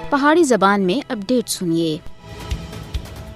پہاڑی زبان میں اپڈیٹ سنیے۔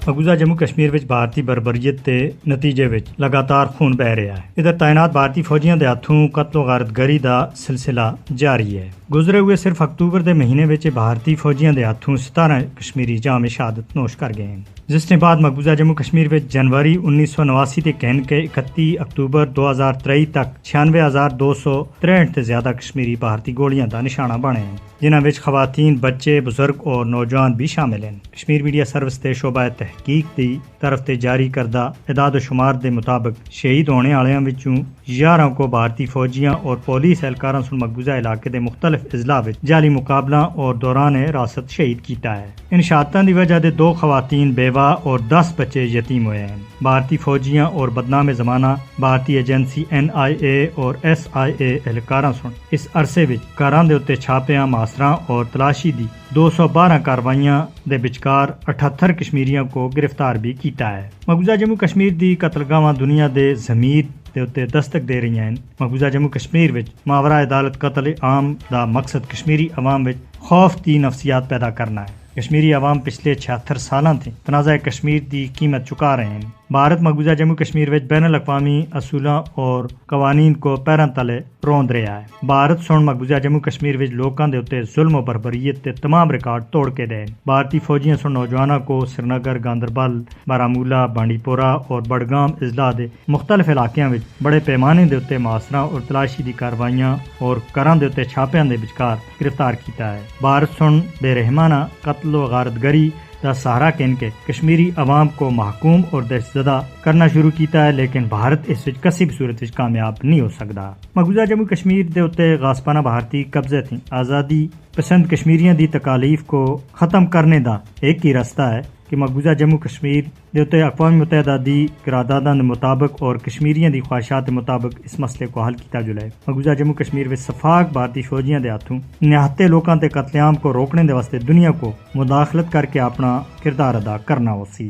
مقبوضہ جموں کشمیر وچ بھارتی بربریت کے نتیجے وچ لگاتار خون بہ رہا ہے۔ ادھر تعینات بھارتی فوجیاں دے ہاتھوں قتل و غارت گری دا سلسلہ جاری ہے۔ گزرے ہوئے صرف اکتوبر دے مہینے وچ بھارتی فوجیاں دے ہاتھوں 17 کشمیری جام شہادت نوش کر گئے ہیں، جس نے بعد مقبوضہ جموں کشمیر وچ جنوری 1989 تے کہن کے 31 اکتوبر 2023 تک 96,263 تے زیادہ کشمیری بھارتی گولیاں دا نشانہ بنے ہیں، جنہاں وچ خواتین، بچے، بزرگ اور نوجوان بھی شامل ہیں۔ کشمیر میڈیا سروس تے شعبہ تحقیق دی طرف تے جاری کردہ اعداد و شمار دے مطابق شہید ہونے والوں وچوں 11 کو بھارتی فوجیاں اور پولیس اہلکاراں سن مقبوضہ علاقے دے مختلف اضلاع وچ جعلی مقابلہ اور دوران راست شہید کیتا ہے۔ ان شہادتاں دی وجہ دے 2 خواتین بیوہ اور 10 بچے یتیم ہوئے ہیں۔ بھارتی فوجیاں اور بدنام زمانہ بھارتی ایجنسی NIA اور SIA اہلکاراں سن اس عرصے وچ گھراں دے اُتے چھاپیاں، محاصرہ اور تلاشی دی 212 کاروائیاں دے بچکار 78 کشمیریوں کو گرفتار بھی کیتا ہے۔ مقبوضہ جموں کشمیر دی قتل گاواں دنیا دے ضمیر دے اُتے دستک دے رہی ہیں۔ مقبوضہ جموں کشمیر وچ ماورا عدالت قتل عام دا مقصد کشمیری عوام وچ خوف دی نفسیات پیدا کرنا ہے۔ کشمیری عوام پچھلے 76 سالاں تھی تنازع کشمیر دی قیمت چکا رہے ہیں۔ بھارت مقبوضہ جموں کشمیر وچ بین الاقوامی اصولوں اور قوانین کو پیراں تلے روند رہا ہے۔ بھارت سن مقبوضہ جموں کشمیر وچ لوکاں دے اُتے ظلم و بربریت تے تمام ریکارڈ توڑ کے دے۔ بھارتی فوجیاں سن نوجواناں کو سرینگر، گاندربل، بارامولہ، بانڈی پورہ اور بڑگام اضلاع دے مختلف علاقیاں وچ بڑے پیمانے دے اُتے محاصرہ اور تلاشی دی کاروائیاں اور گھراں دے اُتے چھاپیاں دے وچکار گرفتار کیتا ہے۔ بھارت سن بے رحمانہ قتل و غارت گری دا سہارا کہن کے کشمیری عوام کو محکوم اور دہشت زدہ کرنا شروع کیتا ہے، لیکن بھارت اس وچ کسی بھی صورت وچ کامیاب نہیں ہو سکدا۔ مقبوضہ جموں کشمیر دے اُتے غاصبانہ بھارتی قبضے تھی آزادی پسند کشمیریاں دی تکالیف کو ختم کرنے دا ایک ہی رستہ ہے کہ مقبوضہ جموں کشمیر دے اُتے اقوام متحدہ دی قرارداداں دے مطابق اور کشمیریاں دی خواہشات دے مطابق اس مسئلے کو حل کیتا جائے۔ مقبوضہ جموں کشمیر وچ سفاق بھارتی فوجیاں دے ہاتھوں نہتے لوکاں تے قتل عام کو روکنے دے واسطے دنیا کو مداخلت کر کے اپنا کردار ادا کرنا ہو سی۔